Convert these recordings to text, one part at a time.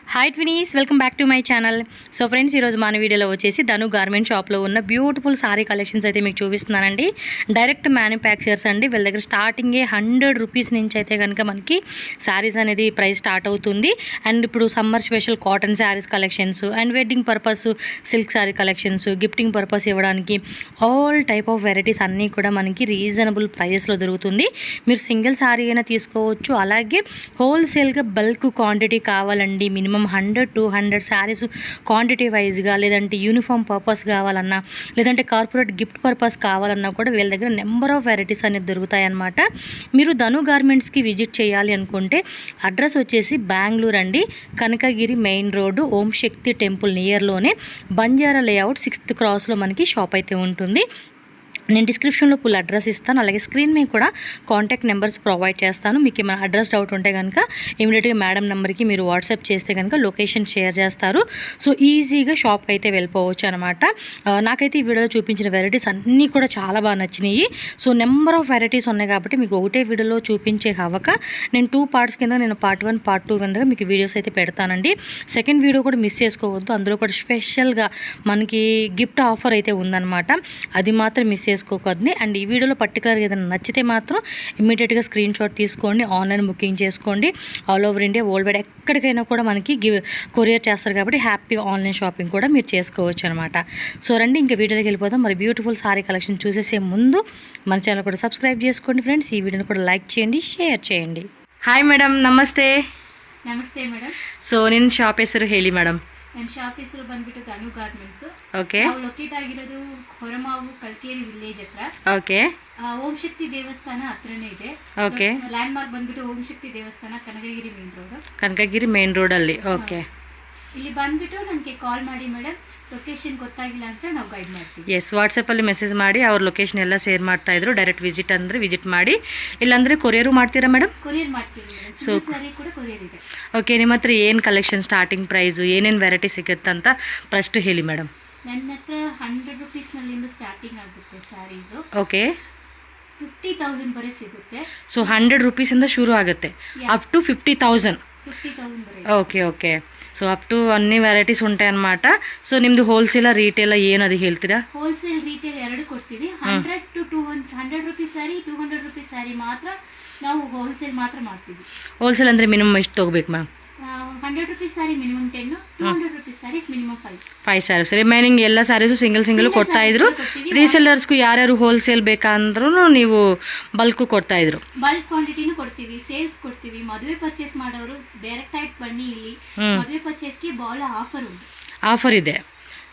Hi twinnies, welcome back to my channel. So friends, ఈరోజు మన వీడియోలో వచ్చేసి ధను గార్మెంట్ షాప్లో ఉన్న బ్యూటిఫుల్ సారీ కలెక్షన్స్ అయితే మీకు చూపిస్తున్నానండి. డైరెక్ట్ మ్యానుఫ్యాక్చర్స్ అండి. వీళ్ళ దగ్గర స్టార్టింగే 100 రూపీస్ నుంచి అయితే కనుక మనకి శారీస్ అనేది ప్రైస్ స్టార్ట్ అవుతుంది. అండ్ ఇప్పుడు summer special cotton saris collections and wedding purpose silk sari collections, gifting purpose ఇవ్వడానికి ఆల్ టైప్ ఆఫ్ వెరైటీస్ అన్నీ కూడా మనకి రీజనబుల్ ప్రైజెస్లో దొరుకుతుంది. మీరు సింగిల్ శారీ అయినా తీసుకోవచ్చు, అలాగే హోల్సేల్గా బల్క్ క్వాంటిటీ కావాలండి, మినిమం 100-200 శారీస్ క్వాంటిటీ వైజ్గా, లేదంటే యూనిఫామ్ పర్పస్ కావాలన్నా, లేదంటే కార్పొరేట్ గిఫ్ట్ పర్పస్ కావాలన్నా కూడా వీళ్ళ దగ్గర నెంబర్ ఆఫ్ వెరైటీస్ అనేది దొరుకుతాయన్నమాట. మీరు ధను గార్మెంట్స్కి విజిట్ చేయాలి అనుకుంటే అడ్రస్ వచ్చేసి బెంగళూరు అండి, కనకగిరి మెయిన్ రోడ్డు, ఓం శక్తి టెంపుల్ నియర్లోనే బంజారా లేఅవుట్ 6th క్రాస్లో మనకి షాప్ అయితే ఉంటుంది. నేను డిస్క్రిప్షన్లో ఫుల్ అడ్రస్ ఇస్తాను, అలాగే స్క్రీన్ మీద కూడా కాంటాక్ట్ నెంబర్స్ ప్రొవైడ్ చేస్తాను. మీకు ఏమైనా అడ్రస్ డౌట్ ఉంటే కనుక ఇమీడియట్గా మేడం నెంబర్కి మీరు వాట్సాప్ చేస్తే కనుక లొకేషన్ షేర్ చేస్తారు. సో ఈజీగా షాప్కి అయితే వెళ్ళిపోవచ్చు అనమాట. నాకైతే ఈ వీడియోలో చూపించిన వెరైటీస్ అన్నీ కూడా చాలా బాగా నచ్చినాయి. సో నెంబర్ ఆఫ్ వెరైటీస్ ఉన్నాయి కాబట్టి మీకు ఒకటే వీడియోలో చూపించే కావక నేను 2 పార్ట్స్ కింద నేను పార్ట్ 1 పార్ట్ 2 కింద మీకు వీడియోస్ అయితే పెడతానండి. సెకండ్ వీడియో కూడా మిస్ చేసుకోవద్దు, అందులో కూడా స్పెషల్గా మనకి గిఫ్ట్ ఆఫర్ అయితే ఉందన్నమాట, అది మాత్రం మిస్ చేసుకోవద్దు. అండ్ ఈ వీడియోలో పర్టికులర్గా ఏదైనా నచ్చితే మాత్రం ఇమీడియట్గా స్క్రీన్ షాట్ తీసుకోండి, ఆన్లైన్ బుకింగ్ చేసుకోండి. All over India, world wide ఎక్కడికైనా కూడా మనకి కొరియర్ చేస్తారు కాబట్టి హ్యాపీగా ఆన్లైన్ షాపింగ్ కూడా మీరు చేసుకోవచ్చు అనమాట. సో రండి ఇంకా వీడియోలోకి వెళ్ళిపోదాం. మరి బ్యూటిఫుల్ సారీ కలెక్షన్ చూసేసే ముందు మన ఛానల్ కూడా సబ్స్క్రైబ్ చేసుకోండి ఫ్రెండ్స్. ఈ వీడియోని కూడా లైక్ చేయండి, షేర్ చేయండి. హాయ్ మేడం, నమస్తే. ನಮಸ್ತೆ ಮೇಡಮ್. ಸೊ ನಿನ್ನ ಶಾಪ್ ಹೆಸರು ಹೇಳಿ ಮೇಡಮ್. ನನ್ನ ಶಾಪ್ ಹೆಸರು ಬಂದ್ಬಿಟ್ಟು ಧನು ಗಾರ್ಮೆಂಟ್ಸ್. ಓಕೆ. ನಾವು ಲೊಕೇಟ್ ಆಗಿರೋದು ಹೊರಮಾವು ಕಲ್ಕೇರಿ ವಿಲೇಜ್ ಹತ್ರ. ಓಕೆ. ಓಂ ಶಕ್ತಿ ದೇವಸ್ಥಾನ ಹತ್ರನೇ ಇದೆ. ಓಕೆ. ಲ್ಯಾಂಡ್ ಮಾರ್ಕ್ ಬಂದ್ಬಿಟ್ಟು ಓಂ ಶಕ್ತಿ ದೇವಸ್ಥಾನ, Kanakagiri main road. Kanakagiri main road ಅಲ್ಲಿ. ಓಕೆ. ಇಲ್ಲಿ ಬಂದ್ಬಿಟ್ಟು ನನಗೆ ಕಾಲ್ ಮಾಡಿ ಮೇಡಮ್, ಲೊಕೇಶನ್ ಗೊತ್ತಾಗಿಲ್ಲ ಅಂತ ನಾವು ಗೈಡ್ ಮಾಡ್ತೀವಿ. ಎಸ್, ವಾಟ್ಸಪ್ಪಲ್ಲಿ ಮೆಸೇಜ್ ಮಾಡಿ ಅವ್ರ ಲೊಕೇಶನ್ ಎಲ್ಲ ಶೇರ್ ಮಾಡ್ತಾ ಇದ್ರು. ಡೈರೆಕ್ಟ್ ವಿಸಿಟ್ ಅಂದರೆ ವಿಸಿಟ್ ಮಾಡಿ, ಇಲ್ಲಾಂದರೆ ಕೊರಿಯರು ಮಾಡ್ತೀರಾ ಮೇಡಮ್? ಕೊರಿಯರ್ ಮಾಡ್ತೀವಿ ಮೇಡಮ್. ಸೊ ಸಾರಿ ಕೂಡ ಕೊರಿಯರ್ ಇದೆ. ಓಕೆ, ನಿಮ್ಮ ಹತ್ರ ಏನು ಕಲೆಕ್ಷನ್, ಸ್ಟಾರ್ಟಿಂಗ್ ಪ್ರೈಸು, ಏನೇನು ವೆರೈಟಿ ಸಿಗುತ್ತಂತ ಫಸ್ಟ್ ಹೇಳಿ ಮೇಡಮ್. ನನ್ನ ಹತ್ರ 100 ರೂಪೀಸ್ನಲ್ಲಿಂದ ಸ್ಟಾರ್ಟಿಂಗ್ ಆಗುತ್ತೆ ಸ್ಯಾರೀಸು. ಓಕೆ. 50,000 ಬರೀ ಸಿಗುತ್ತೆ. ಸೊ 100 ರೂಪೀಸಿಂದ ಶುರು ಆಗುತ್ತೆ, ಅಪ್ ಟು 50,000. 50,000 ಬರೀ. Okay okay. So up to ಅన్ని ವೆರೈಟೀಸ್ ఉంటాయి ಅన్నమాట. ಸೊ ನಿಮ್ಮದು ಹೋಲ್ಸೇಲ್ ರಿಟೇಲ್ ಏನು ಅದು ಹೇಳ್ತೀರಾ? ಹೋಲ್ಸೇಲ್ ರಿಟೇಲ್ ಎರಡು ಕೊಡ್ತೀವಿ. 100 to 200, 100 rupees sari, 200 rupees sari ಮಾತ್ರ ನಾವು ಹೋಲ್ಸೇಲ್ ಮಾತ್ರ ಮಾಡ್ತೀವಿ. ಹೋಲ್ಸೇಲ್ ಅಂದರೆ ಮಿನಿಮಮ್ ಎಷ್ಟು ತೊಗೋಬೇಕು ma'am? 100 rupees sari minimum 10, 200 rupees saris minimum 5 saris. Remaining ಎಲ್ಲ ಸ್ಯಾರೀಸು ಸಿಂಗಲ್ ಕೊಡ್ತಾ ಇದ್ರು. ರೀಸೆಲ್ಲರ್ಸ್ಗೂ ಯಾರ್ಯಾರು ಹೋಲ್ಸೇಲ್ ಬೇಕಂದ್ರೂ ನೀವು ಬಲ್ಕು ಕೊಡ್ತಾ ಇದ್ರು. ಬಲ್ಕ್ ಕ್ವಾಂಟಿಟಿನೂ ಕೊಡ್ತೀವಿ, ಸೇಲ್ಸ್ ಕೊಡ್ತೀವಿ. ಮದುವೆ ಪರ್ಚೇಸ್ ಮಾಡೋರು ಡೈರೆಕ್ಟ್ ಆಗಿ ಬನ್ನಿ, ಇಲ್ಲಿ ಮದುವೆ ಪರ್ಚೇಸ್ಗೆ ಬಹಳ ಆಫರ್ ಇದೆ.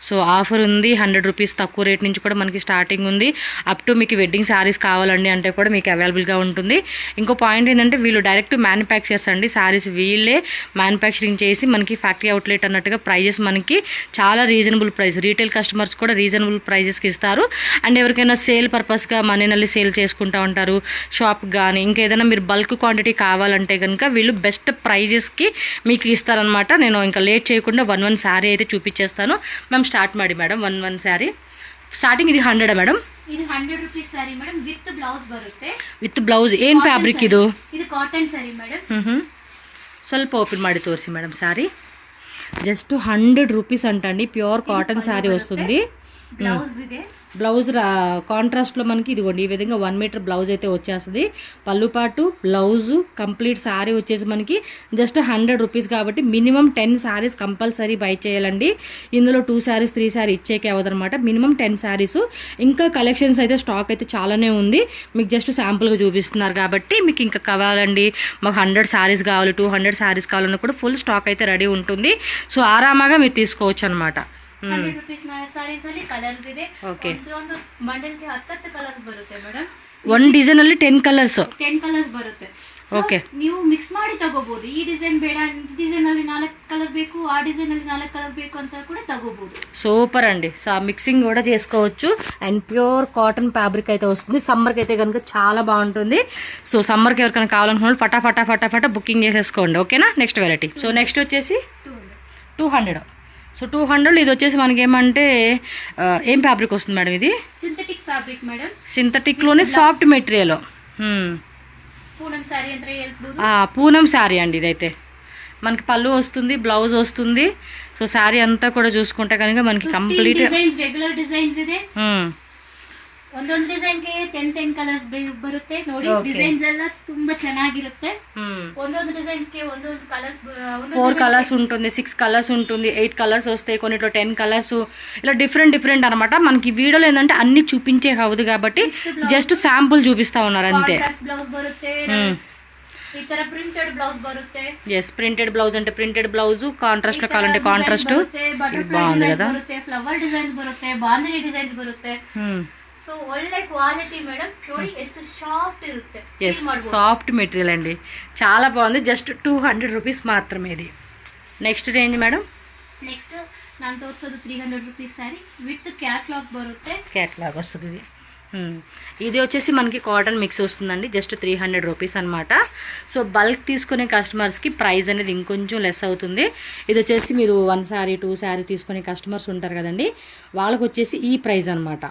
సో ఆఫర్ ఉంది. 100 రూపీస్ తక్కువ రేట్ నుంచి కూడా మనకి స్టార్టింగ్ ఉంది. అప్ టు మీకు వెడ్డింగ్ శారీస్ కావాలండి అంటే కూడా మీకు అవైలబుల్గా ఉంటుంది. ఇంకో పాయింట్ ఏంటంటే వీళ్ళు డైరెక్ట్ మ్యానుఫ్యాక్చర్స్ అండి. శారీస్ వీళ్ళే మ్యానుఫ్యాక్చరింగ్ చేసి మనకి ఫ్యాక్టరీ అవుట్లెట్ అన్నట్టుగా ప్రైజెస్ మనకి చాలా రీజనబుల్ ప్రైస్, రీటైల్ కస్టమర్స్ కూడా రీజనబుల్ ప్రైజెస్కి ఇస్తారు. అండ్ ఎవరికైనా సేల్ పర్పస్గా మనీనల్లి సేల్ చేసుకుంటూ ఉంటారు షాప్కి కానీ, ఇంకేదైనా మీరు బల్క్ క్వాంటిటీ కావాలంటే కనుక వీళ్ళు బెస్ట్ ప్రైజెస్కి మీకు ఇస్తారనమాట. నేను ఇంకా లేట్ చేయకుండా 1 శారీ అయితే చూపించేస్తాను. మ్యామ్ ಸ್ಟಾರ್ಟ್ ಮಾಡಿ ಮೇಡಮ್. 1 ಸ್ಯಾರಿ ಸ್ಟಾರ್ಟಿಂಗ್ ಇದು 100 ಮೇಡಮ್. ಇದು 100 rupees sari madam, with blouse ಬರುತ್ತೆ. With blouse. ಏನು ಫ್ಯಾಬ್ರಿಕ್ ಇದು? ಇದು ಕಾಟನ್ ಸ್ಯಾರಿ ಮೇಡಮ್. ಸ್ವಲ್ಪ ಓಪನ್ ಮಾಡಿ ತೋರಿಸಿ మేడం. సారీ జస్ట్ 100 రూపీస్ అంటండి. ప్యూర్ కాటన్ శారీ వస్తుంది. బ్లౌజ్ ಇದೆ. బ్లౌజ్ కాంట్రాస్ట్లో మనకి ఇదిగోండి ఈ విధంగా 1 మీటర్ బ్లౌజ్ అయితే వచ్చేస్తుంది. పళ్ళు పాటు బ్లౌజు కంప్లీట్ శారీ వచ్చేసి మనకి జస్ట్ 100 రూపీస్ కాబట్టి మినిమం 10 శారీస్ కంపల్సరీ బై చేయాలండి. ఇందులో 2 శారీస్ 3 శారీ ఇచ్చేకే అవ్వదనమాట. మినిమం 10 శారీస్. ఇంకా కలెక్షన్స్ అయితే స్టాక్ అయితే చాలానే ఉంది. మీకు జస్ట్ శాంపుల్గా చూపిస్తున్నారు కాబట్టి మీకు ఇంకా కావాలండి, మాకు 100 శారీస్ కావాలి, 200 శారీస్ కావాలన్నా కూడా ఫుల్ స్టాక్ అయితే రెడీ ఉంటుంది. సో ఆరామాగా మీరు తీసుకోవచ్చు అనమాట. 100 ರೂಪೀಸ್ ಸಾರೀಸ್ ನಲ್ಲಿ ಕಲರ್ಸ್ ಇದೆ. ಓಕೆ. ಒಂದು ಬಂಡಲ್ ಗೆ 10 ಕಲರ್ಸ್ ಬರುತ್ತೆ ಮೇಡಮ್. ಒನ್ ಡಿಸೈನ್ ಅಲ್ಲಿ 10 ಕಲರ್ಸ್. 10 ಕಲರ್ಸ್ ಬರುತ್ತೆ. ಓಕೆ. ನೀವು ಮಿಕ್ಸ್ ಮಾಡಿ ತಗೋಬಹುದು. ಈ ಡಿಸೈನ್ ಬೇಡ, ಈ ಡಿಸೈನ್ ಅಲ್ಲಿ 4 ಕಲರ್ ಬೇಕು, ಆ ಡಿಸೈನ್ ಅಲ್ಲಿ 4 కలర్ ಬೇಕು ಅಂತ కూడా తగోಬಹುದು. సూపర్ అండి. మిక్సింగ్ కూడా చేసుకోవచ్చు. అండ్ ప్యూర్ కాటన్ ఫ్యాబ్రిక్ అయితే వస్తుంది. సమ్మర్కి అయితే కనుక చాలా బాగుంటుంది. సో సమ్మర్కి ఎవరికైనా కావాలనుకున్న ఫటాఫట బుకింగ్ చేసేసుకోండి. ఓకేనా? Next variety. సో నెక్స్ట్ వచ్చేసి 200. సో 200 ఇది వచ్చేసి మనకి ఏమంటే ఏం ఫ్యాబ్రిక్ వస్తుంది మేడం? ఇది సింథటిక్ ఫ్యాబ్రిక్ మేడం. సింథటిక్లోనే సాఫ్ట్ మెటీరియల్. పూనం శారీ ಅಂತ ಹೇಳ್ಬೋದು. పూనం శారీ అండి ఇదైతే. మనకి పళ్ళు వస్తుంది, బ్లౌజ్ వస్తుంది. సో శారీ అంతా కూడా చూసుకుంటే కనుక మనకి కంప్లీట్ ರೆಗ್ಯುಲರ್ ಡಿಸೈನ್ಸ್ ಇದೆ. ಒಂದೊಂದು ಡಿಸೈನ್ಗೆ 10 ಕಲರ್ಸ್ ಬರುತ್ತೆ ನೋಡಿ. ಡಿಸೈನ್ಸ್ ಎಲ್ಲ ತುಂಬಾ ಚೆನ್ನಾಗಿರುತ್ತೆ. ಒಂದೊಂದು ಡಿಸೈನ್ಸ್ಗೆ ಒಂದೊಂದು ಕಲರ್ಸ್ 4 కలర్స్ ఉంటుంది, 6 కలర్స్ ఉంటుంది, 8 కలర్స్ వస్తాయి, కొన్నిట్లో 10 కలర్స్, ఇలా డిఫరెంట్ అనమాట. మనకి వీడియోలో ఏంటంటే అన్ని చూపించే హౌదు కాబట్టి జస్ట్ శాంపుల్ చూపిస్తా ఉన్నారు అంతే. బ్లౌజ్ బರುತ್ತೆ, ఈ ತರ ప్రింటెడ్ బ్లౌజ్ బರುತ್ತೆ. ఎస్, ప్రింటెడ్ బ్లౌజ్ అంటే ప్రింటెడ్ బ్లౌజ్, కాంట్రాస్ట్ లో కావాలంటే కాంట్రాస్ట్. బాగుంది కదా, ఫ్లవర్ డిజైన్స్ బರುತ್ತೆ, బాందిని డిజైన్స్ బರುತ್ತೆ. సో ಒಳ್ಳೆ క్వాలిటీ మేడం, ನೋಡಿ ಎಷ್ಟು సాఫ్ట్ ఇರುತ್ತೆ. ఎస్, సాఫ్ట్ మెటీరియల్ అండి, చాలా బాగుంది. జస్ట్ 200 రూపీస్ మాత్రమే ఇది. నెక్స్ట్ రేంజ్ మేడం, నెక్స్ట్ ನಾನು ತೋರಿಸೋದು 300 రూపీస్ సారీ విత్ క్యాట్లాగ్ బರುತ್ತೆ. క్యాట్లాగ్ వస్తుంది ఇది. ఇది వచ్చేసి మనకి కాటన్ మిక్స్ వస్తుందండి, జస్ట్ 300 రూపీస్ అనమాట. సో బల్క్ తీసుకునే కస్టమర్స్కి ప్రైస్ అనేది ఇంకొంచెం లెస్ అవుతుంది. ఇది వచ్చేసి మీరు 1 శారీ 2 శారీ తీసుకునే కస్టమర్స్ ఉంటారు కదండి, వాళ్ళకి వచ్చేసి ఈ ప్రైస్ అనమాట.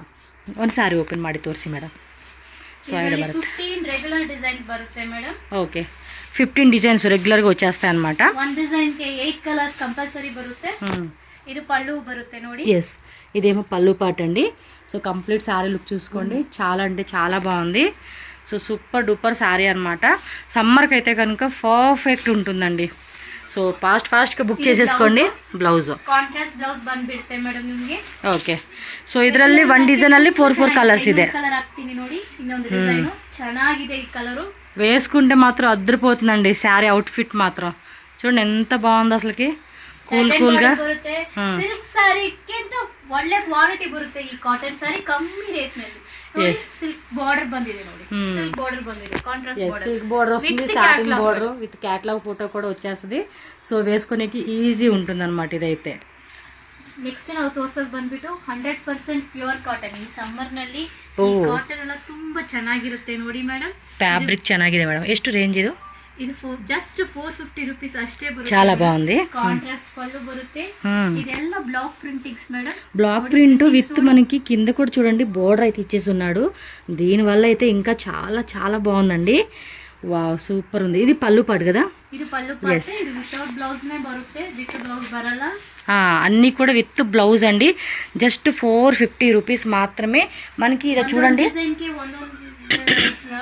1 శారీ ಓಪನ್ ಮಾಡಿ ತೋರಿಸಿ ಮೇಡಮ್. సో ఇక్కడ బರುತ್ತೆ 15 రెగ్యులర్ డిజైన్స్ బರುತ್ತೆ మేడం. ఓకే, 15 డిజైన్స్ రెగ్యులర్గా వచ్చేస్తాయి అనమాట. 1 డిజైన్కి 8 కలర్స్ కంపల్సరీ బರುತ್ತೆ. ఇది పళ్ళు బರುತ್ತೆ ನೋಡಿ. ఎస్, ఇదేమో పళ్ళు పాట అండి. సో కంప్లీట్ శారీ లుక్ చూసుకోండి, చాలా అంటే చాలా బాగుంది. సో సూపర్ డూపర్ శారీ అనమాట. సమ్మర్కి అయితే కనుక పర్ఫెక్ట్ ఉంటుందండి. ಸೊ ಫಾಸ್ಟ್ಗೆ ಬುಕ್ చేసేసుకోండి. ಬ್ಲೌಸ್ ಕಾಂಟ್ರಾಸ್ಟ್ ಬ್ಲೌಸ್ ಬಂದ್ಬಿಡುತ್ತೆ ಮೇಡಮ್ ನಿಮಗೆ. ಓಕೆ, ಸೊ ಇದರಲ್ಲಿ 1 ಡಿಸೈನ್ ಅಲ್ಲಿ 4 ಕಲರ್ಸ್ ಇದೆ. ಕಲರ್ ಹಾಕ್ತೀನಿ ನೋಡಿ, ಇನ್ನೊಂದು ಡಿಸೈನ್ ಚೆನ್ನಾಗಿದೆ ಈ ಕಲರ್. వేసుకుంటే మాత్రం అద్దరిపోతుందండి శారీ అవుట్ఫిట్ మాత్రం. చూడండి ఎంత బాగుంది అసలుకి, కూల్ గా ಬರುತ್ತೆ. ಸಿಲ್ಕ್ ಸಾರಿಗಿಂತ ಒಳ್ಳೆ ಕ್ವಾಲಿಟಿ ಬರುತ್ತೆ ಈ ಕಾಟನ್ ಸಾರಿ, ಕಮ್ಮಿ ರೇಟ್ ನಲ್ಲಿ. ಸಿಲ್ಕ್ ಬಾರ್ಡರ್ ಬಂದಿದೆ ನೋಡಿ, సిల్క్ బార్డర్ ಬಂದಿದೆ, కాంట్రాస్ట్ బార్డర్, సిల్క్ బార్డర్ వస్తుంది, satin border with catalogue photo కూడా వచ్చేస్తుంది. సో వేసుకునేకి ఈజీ ఉంటుంది అనమాట ఇదైతే. ನೆಕ್ಸ್ಟ್ ನಾವು ತೋರಿಸೋದು ಬಂದ್ಬಿಟ್ಟು 100% ಪ್ಯೂರ್ ಕಾಟನ್. ಈ ಸಮ್ಮರ್ ನಲ್ಲಿ ಈ ಕಾಟನ್ ಎಲ್ಲ ತುಂಬಾ ಚೆನ್ನಾಗಿರುತ್ತೆ ನೋಡಿ ಮೇಡಮ್. ಫ್ಯಾಬ್ರಿಕ್ ಚೆನ್ನಾಗಿದೆ ಮೇಡಮ್. ಎಷ್ಟು ರೇಂಜ್ ಇದು? ఇది జస్ట్ 450 రూపీస్ అಷ್ಟೇ బರುತ್ತೆ. చాలా బాగుంది. కాంట్రాస్ట్ పళ్ళు బರುತ್ತೆ. ಇದೆಲ್ಲ block printings madam. Block print with మనకి కింద కూడా చూడండి బోర్డర్ అయితే ఇచ్చేసి ఉన్నాడు. దీని వల్ల అయితే ఇంకా చాలా చాలా బాగుందండి. వావ్, సూపర్ ఉంది. ఇది పళ్ళు పాటు కదా? ఇది పళ్ళు పాటు. ఇది వితౌట్ బ్లౌజ్ నే బರುತ್ತೆ, విత్ బ్లౌజ్ బరಲ್ಲ. అన్నీ కూడా విత్ బ్లౌజ్ అండి. జస్ట్ 450 రూపీస్ మాత్రమే. మనకి ఇలా చూడండి,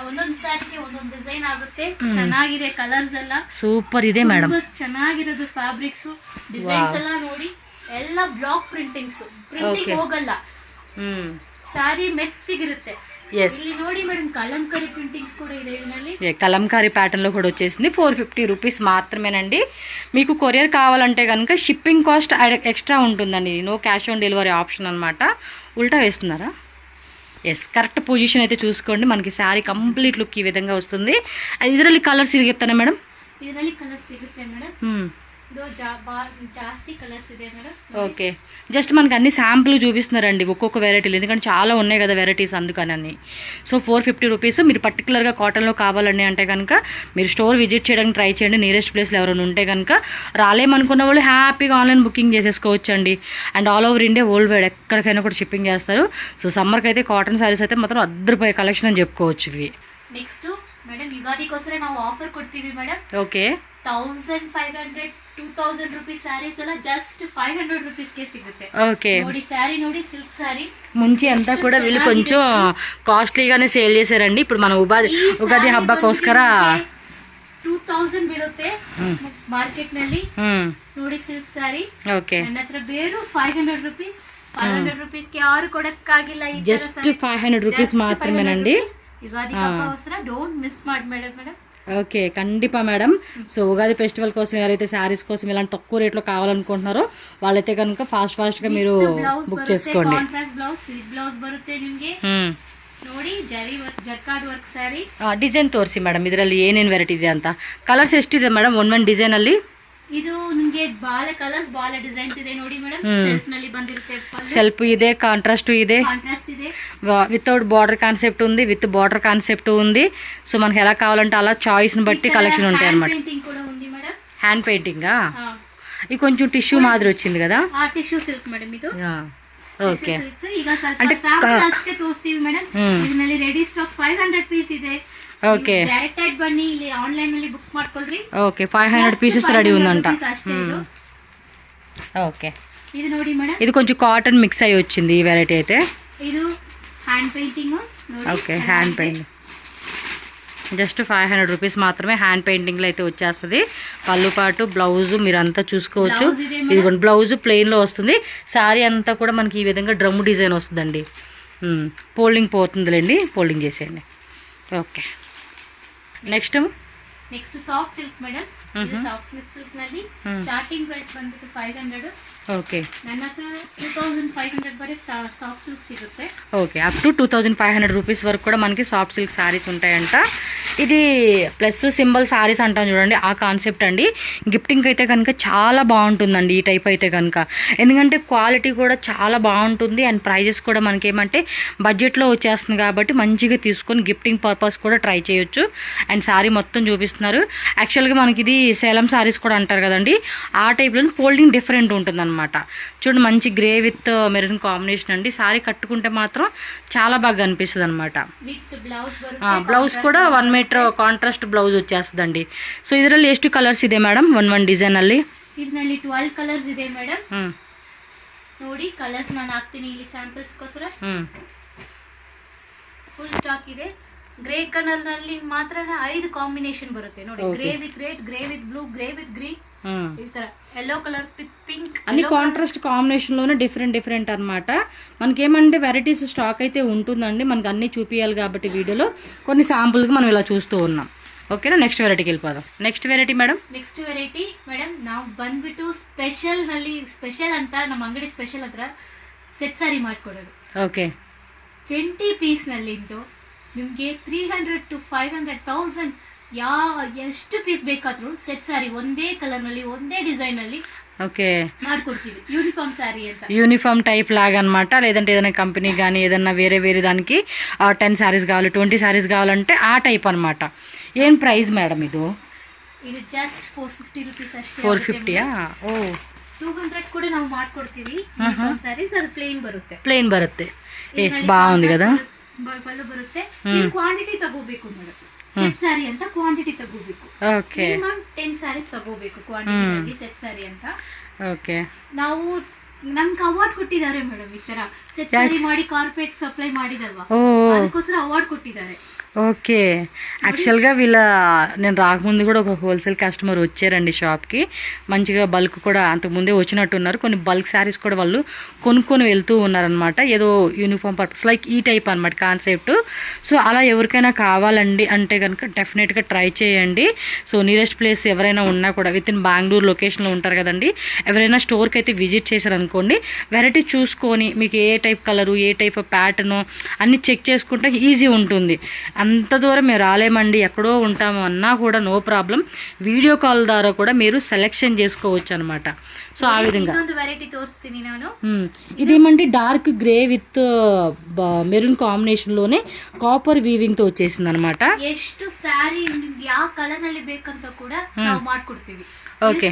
ಒಂದೊಂದು ಸ್ಯಾರಿಗೆ ಒಂದೊಂದು ಡಿಸೈನ್ ಆಗುತ್ತೆ. ಚೆನ್ನಾಗಿದೆ ಕಲರ್ಸ್ ಎಲ್ಲ, ಸೂಪರ್ ಇದೆ ಮೇಡಮ್. ಚೆನ್ನಾಗಿರೋದು ಫ್ಯಾಬ್ರಿಕ್ಸ್, ಡಿಸೈನ್ಸ್ ಎಲ್ಲ ನೋಡಿ, ಎಲ್ಲ ಬ್ಲಾಕ್ ಪ್ರಿಂಟಿಂಗ್ಸ್, ಪ್ರಿಂಟಿಂಗ್ ಹೋಗಲ್ಲ, ಸಾರಿ ಮೆತ್ತಿಗಿರುತ್ತೆ. ಇಲ್ಲಿ ನೋಡಿ ಮೇಡಮ್, కలంకారీ ప్రింటింగ్స్ కూడా ಇದೆ ಇದರಲ್ಲಿ. కలంకారీ ప్యాటర్న్ లో కూడా వచ్చేసింది. 450 రూపీస్ మాత్రమేనండి. మీకు కొరియర్ కావాలంటే కనుక షిప్పింగ్ కాస్ట్ ఎక్స్ట్రా ఉంటుందండి. No cash on delivery option అనమాట. ఉల్టా వేస్తున్నారా? ఎస్, కరెక్ట్ పొజిషన్ అయితే చూసుకోండి. మనకి శారీ కంప్లీట్ లుక్ ఈ విధంగా వస్తుంది. ಇದರಲ್ಲಿ కలర్స్ సిగుతానా మేడం? ಇದರಲ್ಲಿ కలర్స్ సిగుతే మేడం. జాస్తి కలర్స్ ಇದೆ మేడం. ఓకే, జస్ట్ మనకి అన్ని శాంపుల్ చూపిస్తున్నారండి ఒక్కొక్క వెరైటీలు, ఎందుకంటే చాలా ఉన్నాయి కదా వెరైటీస్, అందుకని. So 450 rupees. మీరు పర్టికులర్గా కాటన్లో కావాలని అంటే కనుక మీరు స్టోర్ విజిట్ చేయడానికి ట్రై చేయండి. నియరెస్ట్ ప్లేస్లో ఎవరైనా ఉంటే కనుక, రాలేమనుకున్న వాళ్ళు హ్యాపీగా ఆన్లైన్ బుకింగ్ చేసేసుకోవచ్చు అండి. And all over India, world wide ఎక్కడికైనా కూడా షిప్పింగ్ చేస్తారు. సో సమ్మర్కి అయితే కాటన్ శారీస్ అయితే మాత్రం అద్దరిపోయే కలెక్షన్ అని చెప్పుకోవచ్చు ఇవి. నెక్స్ట్ మేడం, యుగాదికోసమే ನಾವು ಆಫರ್ ಕೊಡ್ತೀವಿ ಮೇಡಮ್. ఓకే, 1500 2000 ರೂಪೀಸ್ ಸ್ಯಾರೀಸ್ ಎಲ್ಲ ಜಸ್ಟ್ 500 ರೂಪೀಸ್ಗೆ ಸಿಗುತ್ತೆ. ఓకే, ನೋಡಿ ಸ್ಯಾರಿ ನೋಡಿ, సిల్క్ ಸ್ಯಾరీ ముంచి అంతా కూడా వీళ్ళు కొంచెం కాస్ట్లీగానే సేల్ చేశారండి. ఇప్పుడు మన ఉగాది హಬ್ಬಕ್ಕೋಸ್ಕರ 2000 ಬೀಳುತ್ತೆ ಮಾರ್ಕೆಟ್ ನಲ್ಲಿ ನೋಡಿ ಸಿಲ್ಕ್ ಸ್ಯಾರಿ. ఓకే, ನನ್ನ ಹತ್ರ ಬೇರು 500 ರೂಪೀಸ್. 500 ರೂಪೀಸ್ಗೆ ಯಾರು ಕೊಡಕ್ಕಾಗಿಲ್ಲ. జస్ట్ 500 రూపీస్ మాత్రమేనండి. యుగాది హಬ್ಬಕ್ಕೋಸ್ಕರ డోంట్ మిస్ ಮಾಡಿ మేడం. ఓకే, కండిపా మేడం. సో ఉగాది ఫెస్టివల్ కోసం ఎవరైతే శారీస్ కోసం ఇలాంటి తక్కువ రేట్లో కావాలనుకుంటున్నారో వాళ్ళైతే కనుక ఫాస్ట్గా మీరు బుక్ చేసుకోండి. కాంట్రాస్ట్ బ్లౌజ్, సిల్క్ బ్లౌజ్ ಬರುತ್ತೆ ನಿಮಗೆ ನೋಡಿ. ಜರಿ ವರ್ಕ್, ಜರ್ಕಾರ್ಡ್ ವರ್ಕ್ ಸ್ಯಾರಿ. ಡಿಸೈನ್ ತೋರಿಸಿ ಮೇಡಮ್, ಇದರಲ್ಲಿ ಏನೇನು ವೆರೈಟಿ ಇದೆ ಅಂತ. ಕಲರ್ಸ್ ಎಷ್ಟಿದೆ ಮೇಡಮ್ ಒಂದೊಂದು ಡಿಸೈನಲ್ಲಿ? ಇದು ನಿಮಗೆ ಬಾಳ ಕಲರ್ಸ್, ಬಾಳ ಡಿಸೈನ್ಸ್ ಇದೆ ನೋಡಿ ಮೇಡಮ್. ಸೆಲ್ಫ್ ನಲ್ಲಿ ಬಂದಿರುತ್ತೆ. సెల్ఫ్ ಇದೆ, కాంట్రాస్ట్ ಇದೆ, వితౌట్ బార్డర్ కాన్సెప్ట్ ఉంది, విత్ బార్డర్ కాన్సెప్ట్ ఉంది. సో మనకి ఎలా కావాలంటే అలా చాయిస్ ని బట్టి కలెక్షన్ ఉంటాయి అన్నమాట. హ్యాండ్ పెయింటింగ్ ఇది కొంచెం టిష్యూ మాదిరి వచ్చింది కదా? టిష్యూ సిల్క్ మేడం ಇದು. ఓకే, ಈಗ ಸ್ವಲ್ಪ ಸ್ಯಾಂಪಲ್ ಅಷ್ಟೇ ತೋರಿಸ್ತೀವಿ ಮೇಡಮ್. ಇದರಲ್ಲಿ ರೆಡಿ ಸ್ಟಾಕ್ 500 ಪೀಸ್ ಇದೆ. ಓಕೆ ಡೈರೆಕ್ಟ್ ಆಗಿ ಬನ್ನಿ, ಇಲ್ಲಿ ಆನ್ಲೈನ್ ಅಲ್ಲಿ ಬುಕ್ ಮಾಡ್ಕೊಳ್ರಿ. ಓಕೆ 500 ಪೀಸಸ್ ರೆಡಿ ఉందంట. ఓకే ఇది ನೋಡಿ మేడం, ఇది కొంచెం కాటన్ మిక్స్ అయ్యి వచ్చింది ఈ వెరైటీ అయితే. ఇది hand painting. Okay hand painting just 500 rupees మాత్రమే హ్యాండ్ పెయింటింగ్లో అయితే వచ్చేస్తుంది. పళ్ళు పాటు బ్లౌజ్ మీరంతా చూసుకోవచ్చు. ఇదిగోండి బ్లౌజ్ ప్లెయిన్లో వస్తుంది. శారీ అంతా కూడా మనకి ఈ విధంగా డ్రమ్ డిజైన్ వస్తుందండి. ఫోల్డింగ్ పోతుందిలేండి, ఫోల్డింగ్ చేసేయండి. Okay next soft silk madam. ಇದು ಸಾಫ್ಟ್ ಸಿಲ್ಕ್ ನಲ್ಲಿ ಸ್ಟಾರ್ಟಿಂಗ್ ಪ್ರೈಸ್ ಬಂದ್ಬಿಟ್ಟು 500. ఓకే ನನ್ನ ಹತ್ರ 2500 ಬರೀ ಸಾಫ್ಟ್ ಸಿಲ್ಕ್ ಸಿಗುತ್ತೆ. ఓకే అప్ టు 2500 రూపీస్ వరకు కూడా మనకి సాఫ్ట్ సిల్క్ శారీస్ ఉంటాయంట. ఇది ప్లస్ సింబల్ శారీస్ అంటాం చూడండి, ఆ కాన్సెప్ట్ అండి. గిఫ్టింగ్ అయితే కనుక చాలా బాగుంటుందండి ఈ టైప్ అయితే కనుక, ఎందుకంటే క్వాలిటీ కూడా చాలా బాగుంటుంది అండ్ ప్రైజెస్ కూడా మనకి ఏమంటే బడ్జెట్లో వచ్చేస్తుంది కాబట్టి మంచిగా తీసుకొని గిఫ్టింగ్ పర్పస్ కూడా ట్రై చేయొచ్చు. అండ్ శారీ మొత్తం చూపిస్తున్నారు. యాక్చువల్గా మనకి ఇది సేలం శారీస్ కూడా అంటారు కదండి, ఆ టైప్లో ఫోల్డింగ్ డిఫరెంట్ ఉంటుంది అనమాట. చూడండి మంచి గ్రే విత్ మెరూన్ కాంబినేషన్ అండి. శారీ కట్టుకుంటే మాత్రం చాలా బాగా అనిపిస్తుంది అనమాట. ಬ್ಲೌಸ್ ಕೂಡ 1 ಮೀಟರ್ ಕಾಂಟ್ರಾಸ್ಟ್ ಬ್ಲೌಸ್ వచ్చేస్తుందండి. ಸೊ ಇದರಲ್ಲಿ ಎಷ್ಟು ಕಲರ್ಸ್ ಇದೆ ಮೇಡಮ್ ಒನ್ ಡಿಸೈನ್ ಅಲ್ಲಿ? ಇದರಲ್ಲಿ 12 ಕಲರ್ಸ್ ಇದೆ ಮೇಡಮ್. ನೋಡಿ ಕಲರ್ಸ್ ನಾನು ಹಾಕ್ತೀನಿ ಇಲ್ಲಿ ಸ್ಯಾಂಪಲ್ಸ್ ಗೋಸ್ಕರ. ಫುಲ್ ಸ್ಟಾಕ್ ಇದೆ. ಗ್ರೇ ಕಲರ್ ನಲ್ಲಿ ಮಾತ್ರ 5 ಕಾಂಬಿನೇಷನ್ ಬರುತ್ತೆ ನೋಡಿ. Grey with red, grey with blue, grey with green, ಈ ತರ ఎల్లో కలర్ విత్ పింక్, అన్ని కాంట్రాస్ట్ కాంబినేషన్ లోనే డిఫరెంట్ అనమాట. మనకేమంటే వెరైటీస్ స్టాక్ అయితే ఉంటుందండి, మనకి అన్ని చూపించాలి కాబట్టి వీడియోలో కొన్ని శాంపుల్కి మనం ఇలా చూస్తూ ఉన్నాం. ఓకేనా, నెక్స్ట్ వెరైటీకి వెళ్ళిపోదాం. నెక్స్ట్ వెరైటీ ಮೇಡಮ್ ನಾವು ಬಂದ್ಬಿಟ್ಟು ಸ್ಪೆಷಲ್ ನಲ್ಲಿ ಸ್ಪೆಷಲ್ ಅಂತ ನಮ್ಮ ಅಂಗಡಿ ಸ್ಪೆಷಲ್ ಹತ್ರ ಸೆಟ್ ಸಾರಿ ಮಾಡ್ಕೊಡೋದು. ಓಕೆ 20 ಪೀಸ್ ನಲ್ಲಿ ನಿಮಗೆ 300 to 500,000 ಎಷ್ಟು ಪೀಸ್ ಬೇಕಾದ್ರೂ ಸೆಟ್ ಸಾರಿ ಒಂದೇ ಕಲರ್ ನಲ್ಲಿ ಒಂದೇ ಡಿಸೈನ್ ನಲ್ಲಿ ఓకే ಮಾಡ್ಕೊಡ್ತೀವಿ. యూనిఫామ్ సారీ ಅಂತ, యూనిఫామ్ టైప్ లాగా అనమాట. లేదంటే ఏదైనా కంపెనీ కానీ ఏదన్నా వేరే దానికి 10 శారీస్ కావాలి, 20 శారీస్ కావాలంటే ఆ టైప్ అనమాట. ఏం ప్రైస్ మేడం ఇది జస్ట్ 450 రూపీస్ ಅಷ್ಟೇ. 450 ಓ 200 ಕೂಡ ನಾವು ಮಾಡ್ಕೊಡ್ತೀವಿ. ಯೂನಿಫಾಮ್ ಸಾರೀಸ್ ಅದು ಪ್ಲೇನ್ ಬರುತ್ತೆ. బాగుంది కదా, ಪಲ್ಲು ಬರುತ್ತೆ. ಇದು ಕ್ವಾಂಟಿಟಿ ತಗೋಬೇಕು ಮೇಡಮ್. ಸೆಟ್ ಸಾರಿ ಅಂತ ಕ್ವಾಂಟಿಟಿ ತಗೋಬೇಕು. ಓಕೆ ಮಿನಿಮಮ್ 10 ಸಾರೀಸ್ ತಗೋಬೇಕು ಕ್ವಾಂಟಿಟಿ ಸೆಟ್ ಸಾರಿ ಅಂತ. ಓಕೆ ನಾವು ನಮ್ಗೆ ಅವಾರ್ಡ್ ಕೊಟ್ಟಿದ್ದಾರೆ ಮೇಡಮ್. ಈ ತರ ಸೆಟ್ ಸಾರಿ ಮಾಡಿ ಕಾರ್ಪೊರೇಟ್ ಸಪ್ಲೈ ಮಾಡಿದಲ್ವಾ, ಅದಕ್ಕೋಸ್ಕರ ಅವಾರ್ಡ್ ಕೊಟ್ಟಿದ್ದಾರೆ. ఓకే యాక్చువల్గా నేను రాకముందు కూడా ఒక హోల్సేల్ కస్టమర్ వచ్చారండి షాప్కి. మంచిగా బల్క్ కూడా అంతకుముందే వచ్చినట్టున్నారు. కొన్ని బల్క్ శారీస్ కూడా వాళ్ళు కొనుక్కొని వెళ్తూ ఉన్నారనమాట. ఏదో యూనిఫామ్ పర్పస్ లైక్ ఈ టైప్ అనమాట కాన్సెప్ట్. సో అలా ఎవరికైనా కావాలండి అంటే కనుక డెఫినెట్గా ట్రై చేయండి. సో నియరెస్ట్ ప్లేస్ ఎవరైనా ఉన్నా కూడా విత్ ఇన్ బెంగళూరు లొకేషన్లో ఉంటారు కదండి, ఎవరైనా స్టోర్కి అయితే విజిట్ చేశారనుకోండి, వెరైటీ చూసుకొని మీకు ఏ టైప్ కలరు ఏ టైప్ ప్యాటర్ను అన్నీ చెక్ చేసుకుంటే ఈజీ ఉంటుంది. అంత దూరం మేము రాలేమండి, ఎక్కడో ఉంటాము అన్నా కూడా నో ప్రాబ్లం, వీడియో కాల్ ద్వారా కూడా మీరు సెలెక్షన్ చేసుకోవచ్చు అనమాట. సో ఆ విధంగా వెరైటీ తోరిಸ್ತೀನಿ ನಾನು. ఇదేమంటే dark grey with maroon combination లోనే కాపర్ వీవింగ్ తో వచ్చేసింది అనమాట. ಎಷ್ಟು ಸ್ಯಾರಿ ಯಾವ ಕಲರ್ ನಲ್ಲಿ ಬೇಕಂತ ಕೂಡ ನಾವು ಮಾಡ್ಕೊಡ್ತೀವಿ. ಓಕೆ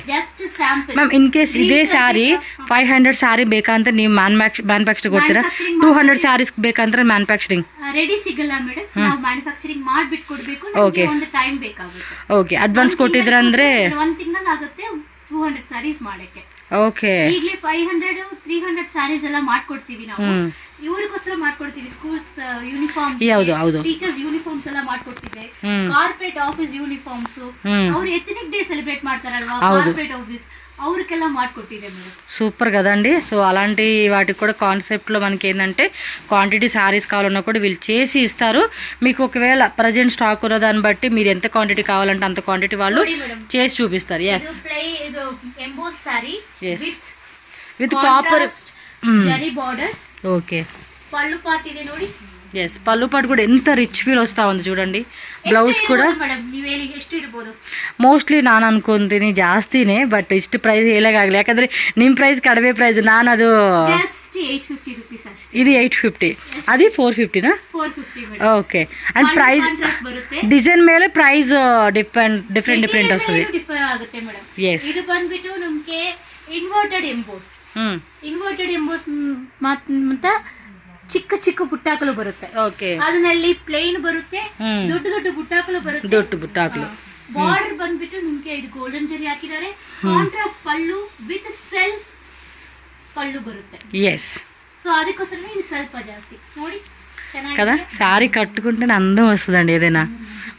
ಮ್ಯಾಮ್, ಇನ್ ಕೇಸ್ ಇದೇ ಸ್ಯಾರಿ 500 ಸ್ಯಾರಿ ಬೇಕಂತ ನೀವು ಮ್ಯಾನುಫ್ಯಾಕ್ಚರ್ ಕೊಡ್ತೀರಾ? 200 ಸ್ಯಾರೀಸ್ ಬೇಕಂದ್ರೆ ಮ್ಯಾನುಫ್ಯಾಕ್ಚರಿಂಗ್ ರೆಡಿ ಸಿಗಲ್ಲ ಮೇಡಮ್. ನಾವು ಮ್ಯಾನುಫ್ಯಾಕ್ಚರಿಂಗ್ ಮಾಡ್ಬಿಟ್ಟು ಕೊಡಬೇಕು. ನಮಗೆ ಒಂದು ಟೈಮ್ ಬೇಕಾಗುತ್ತೆ. ಓಕೆ ಅಡ್ವಾನ್ಸ್ ಕೊಟ್ಟಿದ್ರೆ ಅಂದ್ರೆ ಒಂದು ತಿಂಗಳು ಆಗುತ್ತೆ 200 ಸ್ಯಾರೀಸ್ ಮಾಡಕ್ಕೆ. ಓಕೆ ಈಗಲೇ 500 300 ಸ್ಯಾರೀಸ್ ಎಲ್ಲ ಮಾಡ್ಕೊಡ್ತೀವಿ ನಾವು. ಇವ್ರಿಗೋಸ್ಕರ ಮಾಡ್ಕೊಡ್ತೀವಿ. ಸ್ಕೂಲ್ಸ್ ಯೂನಿಫಾರ್ಮ್, ಟೀಚರ್ಸ್ ಯೂನಿಫಾರ್ಮ್ಸ್ ಎಲ್ಲ ಮಾಡ್ಕೊಡ್ತಿದ್ದೆ. ಕಾರ್ಪೊರೇಟ್ ಆಫೀಸ್ ಯೂನಿಫಾರ್ಮ್ಸ್, ಅವ್ರು ಎಥನಿಕ್ ಡೇ ಸೆಲೆಬ್ರೇಟ್ ಮಾಡ್ತಾರಲ್ವಾ ಕಾರ್ಪೊರೇಟ್ ಆಫೀಸ್, ಅವ್ರಿಗೆಲ್ಲ ಮಾಡ್ಕೊಟ್ಟಿದೆ ಮೇಡಮ್. సూపర్ కదండి. సో అలాంటి వాటికి కూడా కాన్సెప్ట్లో మనకి ఏంటంటే క్వాంటిటీ శారీస్ కావాలన్నా కూడా వీళ్ళు చేసి ఇస్తారు. మీకు ఒకవేళ ప్రజెంట్ స్టాక్ ఉన్న దాన్ని బట్టి మీరు ఎంత క్వాంటిటీ కావాలంటే అంత క్వాంటిటీ వాళ్ళు చేసి చూపిస్తారు. Yes emboss sari with copper zari border. Okay pallu part ಇದೆ ನೋಡಿ. ఎస్ పళ్ళు పాటు కూడా ఎంత రిచ్ ఫీల్ వస్తా ఉంది చూడండి. ಬ್ಲೌಸ್ ಕೂಡ ಎಷ್ಟು ಇರಬಹುದು? ಮೋಸ್ಟ್ಲಿ ನಾನು ಅನ್ಕೊಂತೀನಿ ಜಾಸ್ತಿನೇ, ಬಟ್ ಇಷ್ಟು ಪ್ರೈಸ್ ಹೇಳಕ್ಕಾಗಲಿ, ಯಾಕಂದ್ರೆ ನಿಮ್ಮ ಪ್ರೈಸ್ ಕಡಿಮೆ ಪ್ರೈಸ್. ನಾನು ಅದು ఇది 850, అది 450 ఓకే. అండ్ ప్రైస్ డిజైన్ ಮೇಲೆ ಪ್ರೈಸ್ ಡಿಫ್ರೆಂಟ್ వస్తుంది. ಎಸ್ ಇದು ಬಂದ್ಬಿಟ್ಟು ನಮಗೆ ಇನ್ವರ್ಟೆಡ್ ಎಂಬೋಸ್. ಇನ್ವರ್ಟೆಡ್ ಎಂಬೋಸ್ ಮತ್ತೆ ಚಿಕ್ಕ ಚಿಕ್ಕ ಬುಟ್ಟಾಕಲು ಬರುತ್ತೆ. ಓಕೆ. ಅದರಲ್ಲಿ ಪ್ಲೇನ್ ಬರುತ್ತೆ, ದೊಡ್ಡ ದೊಡ್ಡ ಬುಟ್ಟಾಕಲು ಬರುತ್ತೆ. ದೊಡ್ಡ ಬುಟ್ಟಾಕಲು. ಬಾರ್ಡರ್ ಬಂದ್ಬಿಟ್ಟು ನಿಮ್ಗೆ ಇದು ಗೋಲ್ಡನ್ ಜರಿ ಹಾಕಿದ್ದಾರೆ. ಕಾಂಟ್ರಾಸ್ಟ್ ಪಲ್ಲು ವಿತ್ ಸೆಲ್ಫ್ ಪಲ್ಲು ಬರುತ್ತೆ. ఎస్. సో ಅದಕ್ಕೋಸ್ಕರ ఇది ಸ್ವಲ್ಪ ಜಾಸ್ತಿ ನೋಡಿ కదా. శారీ కట్టుకుంటేనే అందం వస్తుందండి ఏదైనా.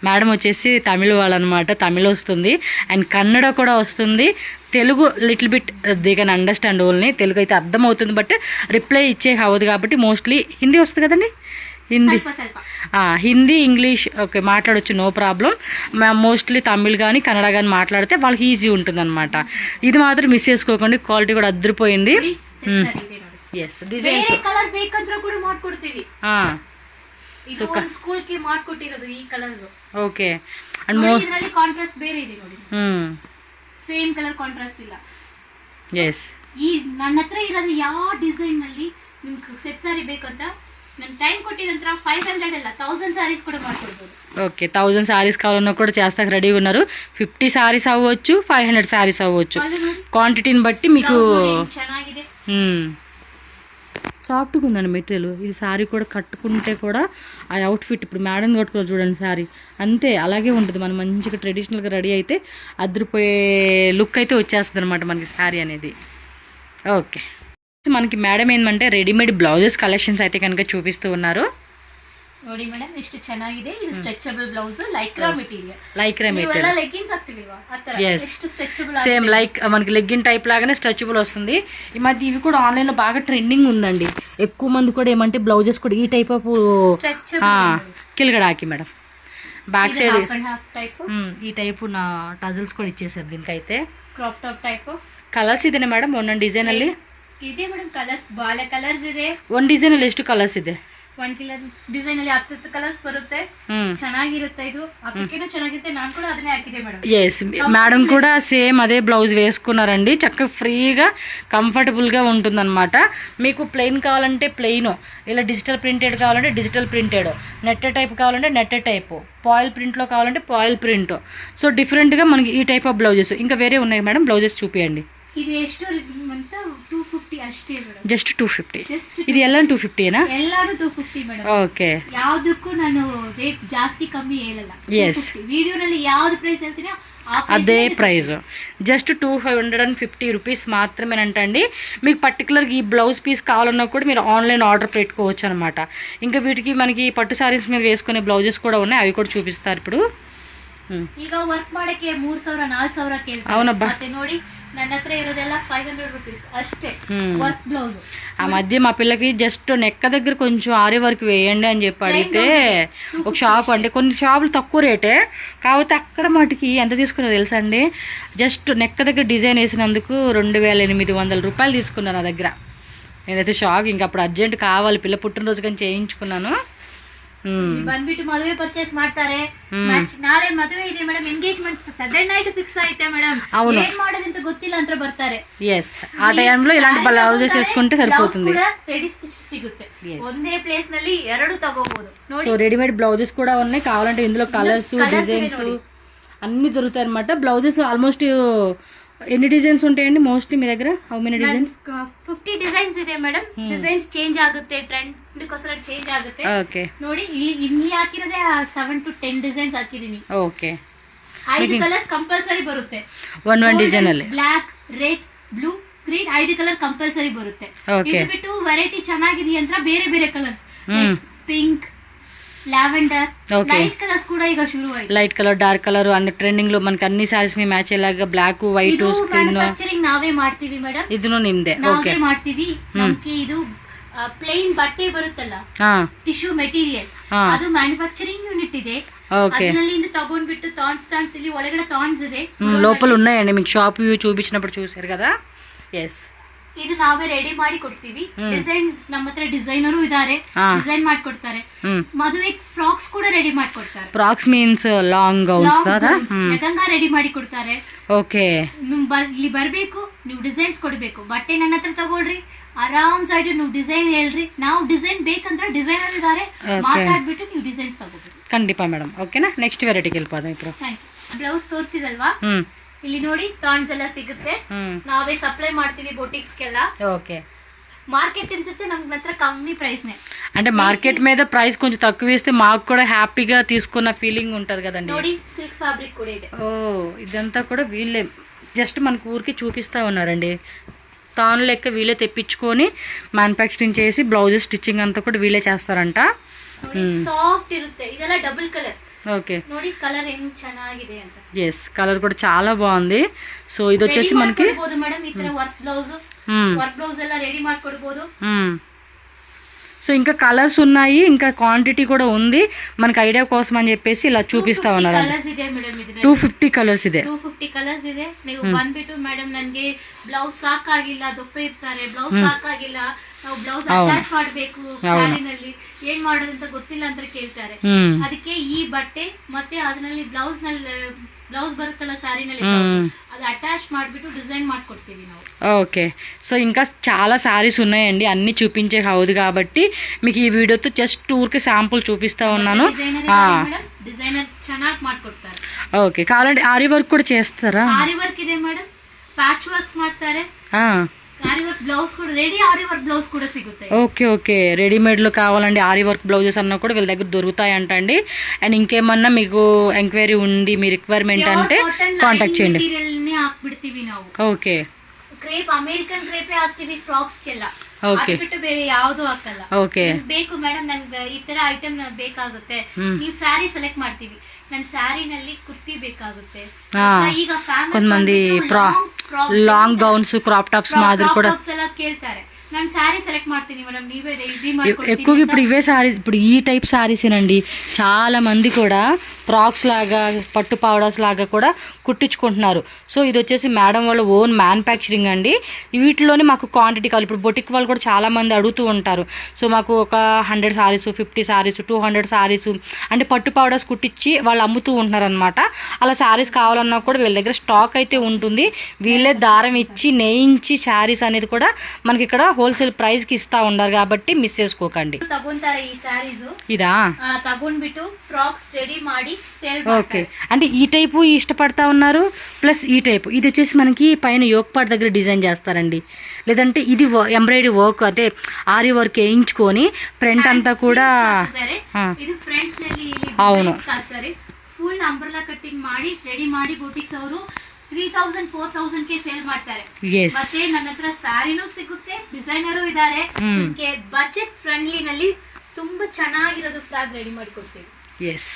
మేడం వచ్చేసి తమిళ వాళ్ళు అనమాట, తమిళ వస్తుంది అండ్ కన్నడ కూడా వస్తుంది, Telugu little bit they can understand only. Telugu అయితే అర్థం అవుతుంది బట్ రిప్లై ఇచ్చే అవ్వదు కాబట్టి మోస్ట్లీ హిందీ వస్తుంది కదండి. హిందీ, హిందీ, ఇంగ్లీష్ ఓకే మాట్లాడవచ్చు, నో ప్రాబ్లం. మోస్ట్లీ తమిళ్ కానీ కన్నడ కానీ మాట్లాడితే వాళ్ళకి ఈజీ ఉంటుంది అనమాట. ఇది మాత్రం మిస్ చేసుకోకండి, క్వాలిటీ కూడా అద్దరిపోయింది. ಎಸ್, ಡಿಸೈನ್ಸ್ ಕಲರ್ ಬೇಕಂದ್ರೆ ಕೂಡ ಮಾಡ್ಕೊಡ್ತೀವಿ. ಇದು ಒಂದು ಸ್ಕೂಲ್ ಗೆ ಮಾಡ್ಕೊಟ್ಟಿರೋದು ಈ ಕಲರ್ಸ್. ಓಕೆ. ಅಂಡ್ ಇದರಲ್ಲಿ ಕಾಂಟ್ರಾಸ್ಟ್ ಬೇರೆ ಇದೆ ನೋಡಿ. ಸೇಮ್ ಕಲರ್ ಕಾಂಟ್ರಾಸ್ಟ್ ಇಲ್ಲ. ಎಸ್. ಈ ನನ್ನ ಹತ್ರ ಇರೋದು ಯಾವ ಡಿಸೈನ್ ನಲ್ಲಿ ನಿಮ್ಗೆ ಸೆಟ್ ಸಾರಿ ಬೇಕಂತ ನಾನು ಟೈಮ್ ಕೊಟ್ಟಿದ ನಂತರ 500 ಅಲ್ಲ 1000 సారీస్ కూడా ಮಾಡ್ಕೊಡ್ಬೋದು. ఓకే. 1000 సారీస్ కావాలన్నా కూడా చేస్తాక రెడీగా ఉన్నారు. 50 సారీస్ అవ్వచ్చు, 500 సారీస్ అవ్వచ్చు, క్వాంటిటీని బట్టి మీకు. ಚೆನ್ನಾಗಿದೆ, సాఫ్ట్గా ఉందండి మెటీరియల్. ఇది శారీ కూడా కట్టుకుంటే కూడా ఆ అవుట్ఫిట్ ఇప్పుడు మేడం కట్టుకోవాలి చూడండి శారీ అంతే అలాగే ఉంటుంది. మనం మంచిగా ట్రెడిషనల్గా రెడీ అయితే అద్దరిపోయే లుక్ అయితే వచ్చేస్తుంది అనమాట మనకి శారీ అనేది. ఓకే. మనకి మేడం ఏంటంటే రెడీమేడ్ బ్లౌజెస్ కలెక్షన్స్ అయితే కనుక చూపిస్తూ ఉన్నారు. ನೋಡಿ ಮೇಡಮ್ ಎಷ್ಟು ಚೆನ್ನಾಗಿದೆ. ಇದು stretchable blouse, lycra material. Lycra material leggings ಹಾಕ್ತಿವಿಲ್ವಾ ಆ ತರ ಎಷ್ಟು ಸ್ಟ್రెచబుల్. సేమ్ లైక్ మనకి లెగ్గిన్ టైప్ లాగానే స్ట్రెచబుల్ వస్తుంది. ఈ మధ్య ఇవి కూడా ఆన్లైన్ లో బాగా ట్రెండింగ్ ఉందండి. ఎక్కువ మంది కూడా ఏమంటే బ్లౌజెస్ కూడా ఈ టైప్ ఆఫ్ కిలగడాకి మేడం బ్యాక్ సైడ్ ఈ టైప్ నా టజల్స్ కూడా ఇచ్చేసారు దీనికైతే. ಕ್ರಾಪ್ ಟಾಪ್ ಟೈಪ್ ಕಲರ್ಸ್ ಇದೆನಾ ಮೇಡಮ್ ಒಂದೊಂದು ಡಿಸೈನ್ ಅಲ್ಲಿ? ಇದೆ ಮೇಡಮ್, ಕಲರ್ಸ್ ಬಾಲ ಕಲರ್ಸ್ ಇದೆ. ಒಂದು ಡಿಸೈನ್ ಅಲ್ಲಿ ಎಷ್ಟು ಕಲರ್ಸ್ ಇದೆ? ಒಂದು ಡಿಸೈನ್ ಅಲ್ಲಿ 10 ಕಲರ್ಸ್ ಬರುತ್ತೆ. ಚೆನ್ನಾಗಿರುತ್ತೆ, ಇದು ಅಕ್ಕೇನೋ ಚೆನ್ನಾಗಿರುತ್ತೆ. ನಾನು ಕೂಡ ಅದನ್ನೇ ಹಾಕಿದೆ ಮೇಡಮ್. ఎస్, మేడం కూడా సేమ్ అదే బ్లౌజ్ వేసుకున్నారండి. చక్కగా ఫ్రీగా కంఫర్టబుల్గా ఉంటుందన్నమాట. మీకు ప్లెయిన్ కావాలంటే ప్లెయిన్, ఇలా డిజిటల్ ప్రింటెడ్ కావాలంటే డిజిటల్ ప్రింటెడ్, నెట్ టైప్ కావాలంటే నెట్ టైప్, పాయిల్ ప్రింట్లో కావాలంటే పాయిల్ ప్రింట్. సో డిఫరెంట్గా మనకి ఈ టైప్ ఆఫ్ బ్లౌజెస్ ఇంకా వేరే ఉన్నాయి మేడం. బ్లౌజెస్ చూపియండి. ఇది ಎಷ್ಟು ಅಂತ 250 ಅಷ್ಟೇ ಮೇಡಮ್. ಜಸ್ಟ್ 250. ಇದು ಎಲ್ಲ 250 ಎಲ್ಲಾನು 250 ಮೇಡಮ್. ಓಕೆ. ಯಾವುದಕ್ಕೂ ನಾನು ರೇಟ್ ಜಾಸ್ತಿ ಕಮ್ಮಿ ಹೇಳಲ್ಲ. ಎಸ್, ವಿಡಿಯೋನಲ್ಲಿ ಯಾವ್ದು ಪ್ರೈಸ್ ಹೇಳ್ತೀನಿ అదే ప్రైస్. Just 250 rupees మాత్రమేనంటండి. మీకు పర్టికులర్గా ఈ బ్లౌజ్ పీస్ కావాలన్నా కూడా మీరు ఆన్లైన్ ఆర్డర్ పెట్టుకోవచ్చు అనమాట. ఇంకా వీటికి మనకి పట్టు సారీస్ మీద వేసుకునే బ్లౌజెస్ కూడా ఉన్నాయి, అవి కూడా చూపిస్తారు ఇప్పుడు. ಈಗ ವರ್ಕ್ ಮಾಡಕ್ಕೆ 3000 4000 ಕೇಳ್ತಾರೆ. అవునబ్బా. ಮತ್ತೆ ನೋಡಿ ನನ್ನ ಹತ್ರ ಇರೋದೆಲ್ಲ 500 ರೂಪೀಸ್ ಅಷ್ಟೇ ವರ್ಕ್ బ్లౌజ్. ఆ మధ్య మా పిల్లకి జస్ట్ నెక్క దగ్గర కొంచెం ఆరి వర్క్ వేయండి అని చెప్పి అడిగితే ఒక షాప్ అంటే కొన్ని షాపులు తక్కువ రేటే కాకపోతే అక్కడ మటుకి ఎంత తీసుకున్నారు తెలుసా అండి? జస్ట్ నెక్క దగ్గర డిజైన్ వేసినందుకు 2800 రూపాయలు తీసుకున్నారు నా దగ్గర. నేనైతే షాక్. ఇంకా అప్పుడు అర్జెంట్ కావాలి పిల్ల పుట్టినరోజు కానీ చేయించుకున్నాను. ಬಂದ್ಬಿಟ್ಟು ಮದುವೆ ಪರ್ಚೇಸ್ ಮಾಡ್ತಾರೆ. ನಾಳೆ ಮದುವೆ ಇದೆ madam, engagement sudden night fix ಆಯ್ತೆ ಮೇಡಮ್, ಏನ್ ಮಾಡೋದಂತ ಗೊತ್ತಿಲ್ಲ ಅಂತ ಬರ್ತಾರೆ. ఎస్, ఆ టైంలో ఇలాంటి బ్లౌజెస్ వేసుకుంటే సరిపోతుంది. రెడీ స్టిచ్ సిಗುತ್ತೆ, ಒಂದೇ ప్లేస్ ನಲ್ಲಿ ಎರಡು ತಗೋಬಹುದು. సో రెడీమేడ్ బ్లౌజెస్ కూడా ఉన్నాయి. కావాలంటే ఇందులో కలర్స్ డిజైన్స్ అన్ని దొరుకుతాయి అనమాట. బ్లౌజెస్ ఆల్మోస్ట్ ఎన్ని డిజైన్స్ ఉంటాయండి మోస్ట్లీ మీ దగ్గర? How many designs? 50 ಡಿಸೈನ್ಸ್ ಇದೆ ಮೇಡಮ್. ಡಿಸೈನ್ಸ್ ಚೇಂಜ್ ಆಗುತ್ತೆ, ಟ್ರೆಂಡ್ಗೋಸ್ಕರ ಚೇಂಜ್ ಆಗುತ್ತೆ. ಓಕೆ. ನೋಡಿ ಇಲ್ಲಿ ಹಾಕಿರೋದೇ 7 to 10 ಡಿಸೈನ್ಸ್ ಹಾಕಿದೀನಿ. ಓಕೆ. 5 ಕಲರ್ಸ್ ಕಂಪಲ್ಸರಿ ಬರುತ್ತೆ. ಒನ್ ಡಿಸೈನ್ ಅಲ್ಲಿ black, red, blue, green 5 colour compulsory ಬರುತ್ತೆ. ಇದು ಬಿಟ್ಟು ವೆರೈಟಿ ಚೆನ್ನಾಗಿದೆ ಅಂತ ಬೇರೆ ಬೇರೆ colours, pink, lavender, light colours కూడా ಈಗ ಶುರು ಆಯ್ತು. లైట్ కలర్, డార్క్ కలర్ అన్ని ట్రెండింగ్ లో మనకి అన్ని సారీస్ మీ మ్యాచ్ అయ్యేలాగా బ్లాక్, వైట్, స్కిన్ మ్యానుఫ్యాక్చరింగ్ ನಾವೇ ಮಾಡ್ತೀವಿ ಮೇಡಂ. ಇದನ್ನು ನಿಮ್ದೆ? ನಾವೇ ಮಾಡ್ತೀವಿ. ನಮಗೆ ಇದು ಪ್ಲೇನ್ ಬಟ್ಟೆ ಬರುತ್ತಲ್ಲ, ಟಿಶ್ಯೂ ಮೆಟೀರಿಯಲ್, ಅದು ಮ್ಯಾನುಫ್ಯಾಕ್ಚರಿಂಗ್ ಯೂನಿಟ್ ಇದೆ. ಅದರಲ್ಲಿ ಇಂದ ತಗೊಂಡ್ಬಿಟ್ಟು థాన్స్ ಇಲ್ಲಿ ಒಳಗಡೆ థాన్స్ ಇದೆ, లోపల ఉన్నాయండి. మీకు షాప్ వ్యూ చూపించినప్పుడు చూసారు కదా. ఎస్, ಇದು ನಾವೇ ರೆಡಿ ಮಾಡಿ ಕೊಡ್ತೀವಿ. ಡಿಸೈನ್ಸ್ ನಮ್ಮ ಹತ್ರ ಡಿಸೈನರು ಇದಾರೆ, ಡಿಸೈನ್ ಮಾಡ್ಕೊಡ್ತಾರೆ. ಮದುವೆ ಫ್ರಾಕ್ಸ್ ಕೂಡ ರೆಡಿ ಮಾಡ್ಕೊಡ್ತಾರೆ. Frocks means long gowns, lehenga ready ಮಾಡಿ ಕೊಡ್ತಾರೆ. ಓಕೆ. ಇಲ್ಲಿ ಬರ್ಬೇಕು, ನೀವು ಡಿಸೈನ್ಸ್ ಕೊಡ್ಬೇಕು. ಬಟ್ಟೆ ನನ್ನ ಹತ್ರ ತಗೊಳ್ರಿ, ಆರಾಮ್ ಸೈಡ್ ನೀವು ಡಿಸೈನ್ ಹೇಳ್ರಿ. ನಾವು ಡಿಸೈನ್ ಬೇಕಂದ್ರೆ ಡಿಸೈನರ್ ಇದಾರೆ, ಮಾತಾಡ್ಬಿಟ್ಟು ನೀವು ಡಿಸೈನ್ಸ್ ತಗೋಬೇಕು. ಖಂಡಿತ ಮೇಡಮ್. ಓಕೆನಾ, ನೆಕ್ಸ್ಟ್ ವೆರೈಟಿಗೆ వెళ్ళిపోదాం ఇప్పుడు. ಬ್ಲೌಸ್ ತೋರಿಸಿದಲ್ವಾ, ಇಲ್ಲಿ ನೋಡಿ థాన్స్ ಎಲ್ಲ ಸಿಗುತ್ತೆ. ನಾವೇ ಸಪ್ಲೈ ಮಾಡ್ತೀವಿ ಬೊಟಿಕ್ಸ್ಗೆಲ್ಲ. ಓಕೆ. ಮಾರ್ಕೆಟ್ ಅಂತ ನಮ್ಗೆ ಮಾತ್ರ ಕಮ್ಮಿ ಪ್ರೈಸ್ನೇ. అంటే మార్కెట్ మీద ప్రైస్ కొంచెం తక్కువ ఇస్తే మాకు కూడా హ్యాపీగా తీసుకున్న ఫీలింగ్ ఉంటుంది కదండి. ನೋಡಿ సిల్క్ ఫ్యాబ్రిక్ కూడా ಇದೆ. ఓ ఇదంతా కూడా వీళ్ళే జస్ట్ మనకు ఊరికి చూపిస్తూ ఉన్నారండి. తాను లెక్క వీళ్ళే తెప్పించుకొని మ్యానుఫ్యాక్చరింగ్ చేసి బ్లౌజ్ స్టిచ్చింగ్ అంతా కూడా వీళ్ళే చేస్తారంట. ಸಾಫ್ಟ್ ಇರುತ್ತೆ, ಇದೆಲ್ಲ ಡಬಲ್ ಕಲರ್. ఓకే, ನೋಡಿ కలర్ ಹೆಂಗ್ ಚೆನ್ನಾಗಿದೆ ಅಂತ. ఎస్, కలర్ కూడా చాలా బాగుంది. సో ఇది వచ్చేసి మనకి మేడం ఈ ತರ వర్క్ బ్లౌజ్ ಎಲ್ಲ రెడీ ಮಾಡ್ಕೊಡ್ಬೋದು. సో ఇంకా కలర్స్ ఉన్నాయి, ఇంకా క్వాంటిటీ కూడా ఉంది. మనకి ఐడియా కోసం అని చెప్పేసి ఇలా చూపిస్తా ఉన్నారు. 250 ಕಲರ್ಸ್ ಇದೆ. 250 ಕಲರ್ಸ್ ಇದೆ. ನೀವು ಬಂದ್ಬಿಟ್ಟು ಮೇಡಮ್ ನನಗೆ ಬ್ಲೌಸ್ ಸಾಕಾಗಿಲ್ಲ, ದೊಪ್ಪ ಇರ್ತಾರೆ, ಬ್ಲೌಸ್ ಸಾಕಾಗಿಲ್ಲ, ನಾವು ಬ್ಲೌಸ್ ಅಟ್ಯಾಚ್ ಮಾಡಬೇಕು ಶಾಲಿನಲ್ಲಿ, ಏನ್ ಮಾಡೋದಂತ ಗೊತ್ತಿಲ್ಲ ಅಂತ ಕೇಳ್ತಾರೆ. ಅದಕ್ಕೆ ಈ ಬಟ್ಟೆ ಮತ್ತೆ ಅದರಲ್ಲಿ ಬ್ಲೌಸ್ ಬರುತ್ತಲ್ಲ ಸ್ಯಾರಿನಲ್ಲಿ, అది అటాచ్ ಮಾಡಿಬಿಟ್ಟು డిజైన్ ಮಾಡ್ಕೊಡ್ತೀವಿ ನಾವು. ఓకే, సో ఇంకా చాలా సారీస్ ఉన్నాయండి, అన్ని చూపించే హౌదు కాబట్టి మీకు ఈ వీడియోతో జస్ట్ ఊరికి శాంపుల్ చూపిస్తా ఉన్నాను. డిజైనర్ ಚೆನ್ನಾಗಿ ಮಾಡ್ಕೊಡ್ತಾರೆ. ఓకే, కావాలంటే ఆరి వర్క్ కూడా చేస్తారా? ఆరి వర్క్ ಇದೆ మేడం, ప్యాచ్ వర్క్స్ ಮಾಡ್ತಾರೆ. ఆరి వర్క్ బ్లౌజ్ కూడా రెడీ, ఆరి వర్క్ బ్లౌజ్ కూడా సిగుతాయి. ఓకే ఓకే, రెడీమేడ్లో కావాలండి ఆరి వర్క్ బ్లౌజెస్ అన్నా కూడా వీళ్ళ దగ్గర దొరుకుతాయి అంటండి. అండ్ ఇంకేమన్నా మీకు ఎంక్వైరీ ఉండి మీ రిక్వైర్మెంట్ అంటే కాంటాక్ట్ చేయండి. ಹಾಕ್ಬಿಡ್ತೀವಿ ನಾವು. ఓకే, ಕ್ರೇಪ್ ಅಮೆರಿಕನ್ ಕ್ರೇಪೇ ಹಾಕ್ತಿವಿ ಫ್ರಾಕ್ಸ್ಗೆಲ್ಲ. ಓಕೆ, ಬಿಟ್ಟು ಬೇರೆ ಯಾವ್ದು ಹಾಕಲ್ಲ. ಓಕೆ, ಬೇಕು ಮೇಡಮ್ ನಂಗೆ ಈ ತರ ಐಟಮ್ ಬೇಕಾಗುತ್ತೆ, ನೀವು ಸ್ಯಾರಿ ಸೆಲೆಕ್ಟ್ ಮಾಡ್ತೀವಿ. ನನ್ ಸ್ಯಾರಿನಲ್ಲಿ ಕುರ್ತಿ ಬೇಕಾಗುತ್ತೆ. ಈಗ కొంతమంది లాంగ్ గౌన్స్, క్రాప్ టాప్స్ మాదిరి కూడా ಎಲ್ಲ ಕೇಳ್ತಾರೆ. ನಾನು ಸ್ಯಾರಿ ಸೆಲೆಕ್ಟ್ ಮಾಡ್ತೀನಿ ಮೇಡಮ್, ನೀವೇ ರೆಡಿ ఎక్కువగా ఇప్పుడు ఇవే సారీస్, ఇప్పుడు ఈ టైప్ సారీసేనండి చాలా మంది కూడా ఫ్రాక్స్ లాగా పట్టు పౌడర్స్ లాగా కూడా కుట్టించుకుంటున్నారు. సో ఇది వచ్చేసి మేడం వాళ్ళ ఓన్ మ్యానుఫ్యాక్చరింగ్ అండి. వీటిలోనే మాకు క్వాంటిటీ కావాలి. ఇప్పుడు బొటిక్ వాళ్ళు కూడా చాలా మంది అడుగుతూ ఉంటారు. సో మాకు ఒక 100 సారీస్, 50 సారీస్, 200 సారీస్ అంటే పట్టు పౌడర్స్ కుట్టించి వాళ్ళు అమ్ముతూ ఉంటున్నారు అనమాట. అలా సారీస్ కావాలన్నా కూడా వీళ్ళ దగ్గర స్టాక్ అయితే ఉంటుంది. వీళ్ళే దారం ఇచ్చి నేయించి శారీస్ అనేది కూడా మనకి ఇక్కడ హోల్సేల్ ప్రైస్ కి ఇస్తా ఉన్నారు కాబట్టి మిస్ చేసుకోకండి. తగుంటారా ఈ సారీస్? ఇదా తగుండ్ಬಿಟ್ಟು ఫ్రాక్స్ రెడీ ಮಾಡಿ సేల్. ఓకే, అంటే ఈ టైపు ఇష్టపడతా ఉన్నారు. ప్లస్ ఈ టైపు ఇది వచ్చేసి మనకి పైన యోక్ పార్ట్ దగ్గర డిజైన్ చేస్తారండి. లేదంటే ఇది ఎంబ్రాయిడరీ వర్క్ అంటే ఆరి వర్క్ వేయించుకొని ఫ్రంట్ అంతా కూడా అవును ಫುಲ್ ಅಂಬ್ರೆಲಾ ಕಟ್ಟಿಂಗ್ ಮಾಡಿ ರೆಡಿ ಮಾಡಿ ಬೂಟಿಕ್ಸ್ ಅವರು 3000 4000 ಗೆ ಸೇಲ್ ಮಾಡ್ತಾರೆ. ಮತ್ತೆ ನನ್ನ ಹತ್ರ ಸ್ಯಾರಿನೂ ಸಿಗುತ್ತೆ, ಡಿಸೈನರು ಇದ್ದಾರೆ. ನಿಮಗೆ ಬಜೆಟ್ ಫ್ರೆಂಡ್ಲಿ ನಲ್ಲಿ ತುಂಬಾ ಚೆನ್ನಾಗಿರೋದು ಫ್ರಾಕ್ ರೆಡಿ ಮಾಡಿಕೊಡ್ತೀವಿ. ಎಸ್,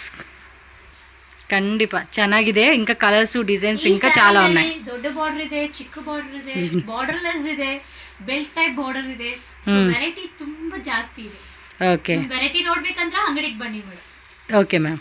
ಖಂಡಿತ ಚೆನ್ನಾಗಿದೆ. ఇంకా కలర్స్ డిజైన్స్ ఇంకా చాలా ఉన్నాయి. ದೊಡ್ಡ ಬಾರ್ಡರ್ ಇದೆ, ಚಿಕ್ಕ ಬಾರ್ಡರ್ ಇದೆ, ಬಾರ್ಡರ್ಲೆಸ್ ಇದೆ, ಬೆಲ್ಟ್ ಟೈಪ್ ಬಾರ್ಡರ್ ಇದೆ. ವೆರೈಟಿ ತುಂಬಾ ಜಾಸ್ತಿ ಇದೆ. ಓಕೆ, ವೆರೈಟಿ ನೋಡ್ಬೇಕಂದ್ರೆ ಅಂಗಡಿಗೆ ಬನ್ನಿ ಮೇಡಮ್. Okay ma'am.